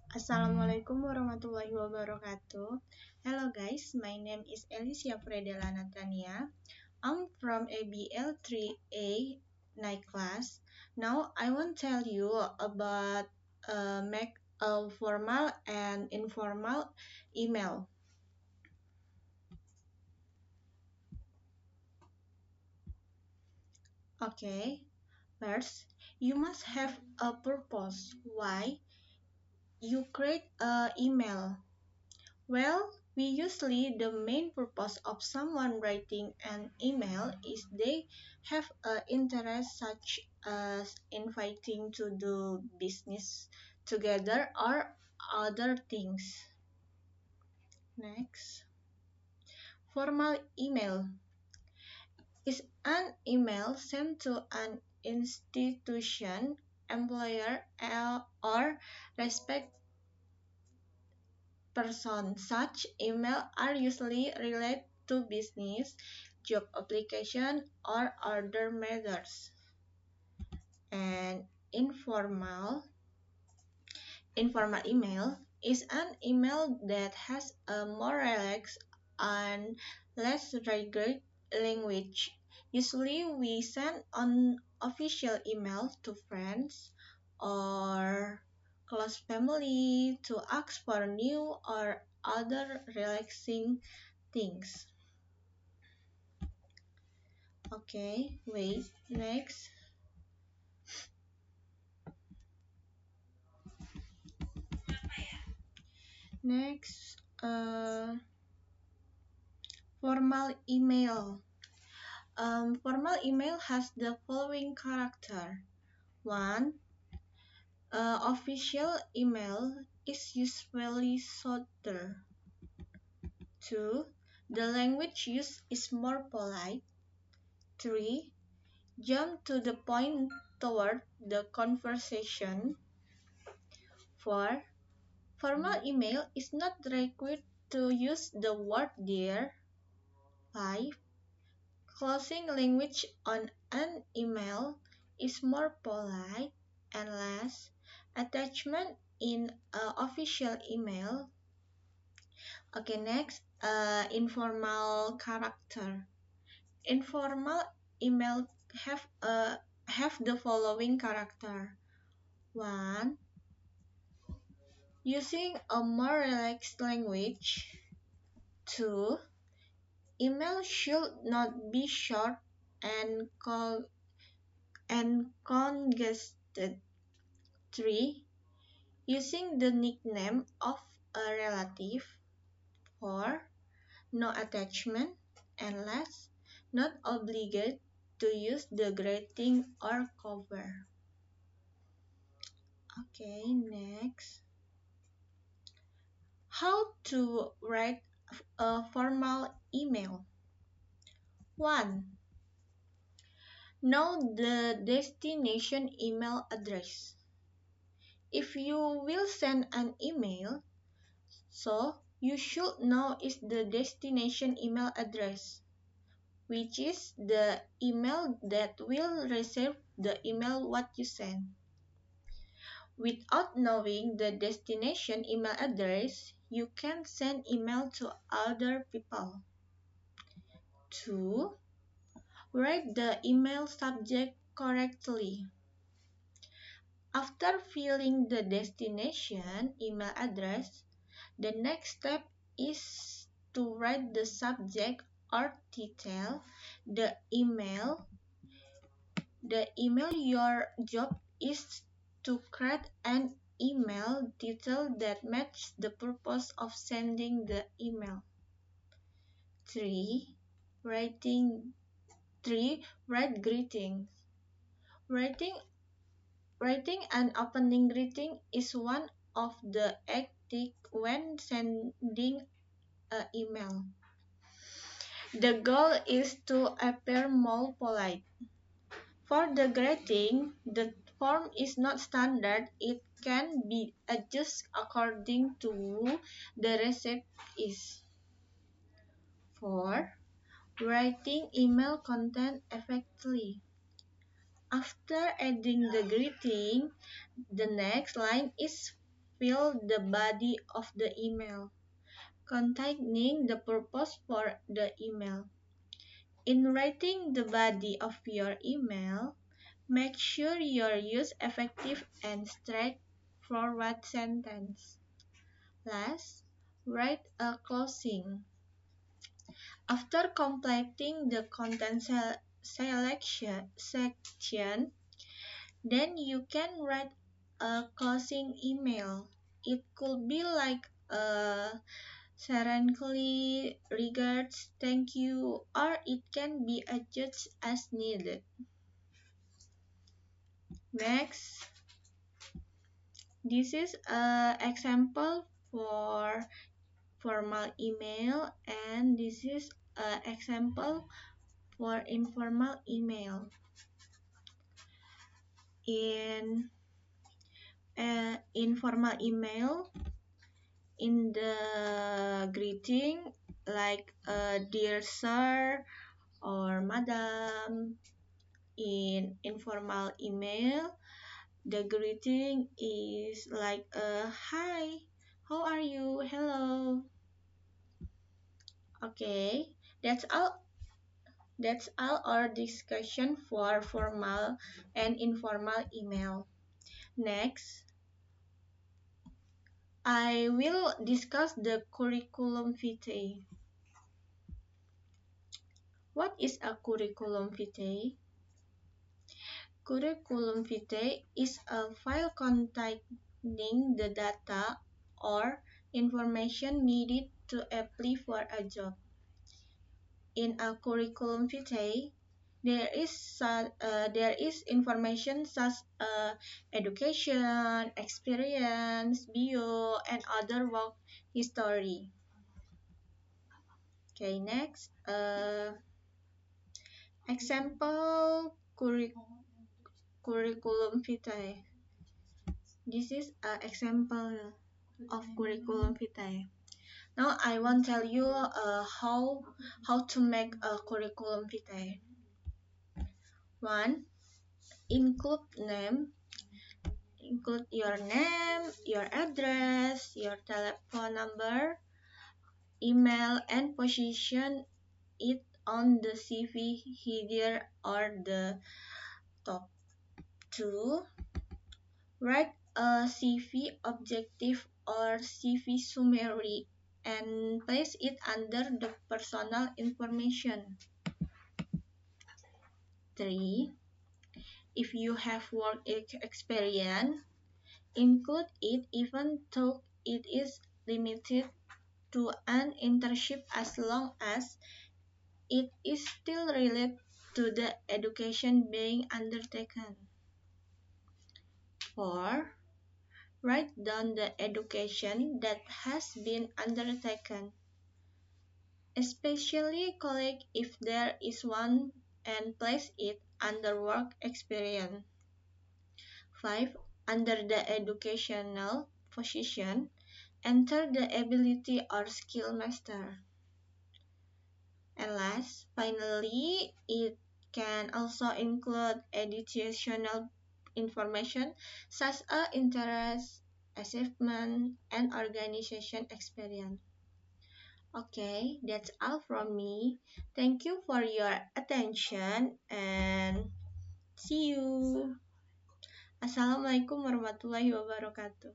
Assalamualaikum warahmatullahi wabarakatuh. Hello guys, my name is Alicia Fredela Natania. I'm from ABL 3A night class. Now I want to tell you about make a formal and informal email. Okay, first you must have a purpose. Why you create an email? Well, we usually the main purpose of someone writing an email is they have an interest such as inviting to do business together or other things. Next, formal email is an email sent to an institution, employer, or respect person. Such emails are usually related to business, job application, or other matters. And informal email is an email that has a more relaxed and less rigid language. Usually, we send an official email to friends or close family to ask for new or other relaxing things. Okay, wait, next. Next, formal email. Formal email has the following character. 1. Official email is usually shorter. 2. The language used is more polite. 3. Jump to the point toward the conversation. 4. Formal email is not required to use the word dear. 5. Closing language on an email is more polite. And last, attachment in an official email. Okay, next, informal character. Informal email have the following character. 1. Using a more relaxed language. 2. Email should not be short and congested. 3. Using the nickname of a relative. 4. No attachment. And last, not obligated to use the greeting or cover. Okay, next. How to write a formal email. 1. Know the destination email address. If you will send an email, so you should know is the destination email address, which is the email that will receive the email what you send. Without knowing the destination email address, you can send email to other people. 2. Write the email subject correctly. After filling the destination email address, the next step is to write the subject or title. The email. Your job is to create an email title that matches the purpose of sending the email. 3. Write greetings. Writing an opening greeting is one of the ethics when sending an email. The goal is to appear more polite. For the greeting, the form is not standard. It can be adjusted according to who the recipient is. 4. Writing email content effectively. After adding the greeting, the next line is fill the body of the email containing the purpose for the email. In writing the body of your email, make sure you use effective and straightforward sentence. Last, write a closing. After completing the content selection section, then you can write a closing email. It could be like a sincerely regards, thank you, or it can be adjusted as needed. Next, this is an example for formal email, and this is an example for informal email. In informal email, in the greeting, like dear sir or madam. In informal email, the greeting is like hi, how are you, hello. Okay, that's all. That's all our discussion for formal and informal email. Next, I will discuss the curriculum vitae. What is a curriculum vitae? Curriculum vitae is a file containing the data or information needed to apply for a job. In a curriculum vitae, there is information such as education, experience, bio, and other work history. Okay, next, example curriculum vitae. This is an example of curriculum vitae. Now I want to tell you how to make a curriculum vitae. 1. Include name. Include your name, your address, your telephone number, email, and position it on the CV header or the top. 2. Write a CV objective or CV summary and place it under the personal information. 3. If you have work experience, include it even though it is limited to an internship as long as it is still related to the education being undertaken. 4. Write down the education that has been undertaken, especially college if there is one, and place it under work experience. 5. Under the educational position, enter the ability or skill master. And last, finally, it can also include educational information such as interest, achievement, and organization experience. Okay, that's all from me. Thank you for your attention and see you. Assalamualaikum warahmatullahi wabarakatuh.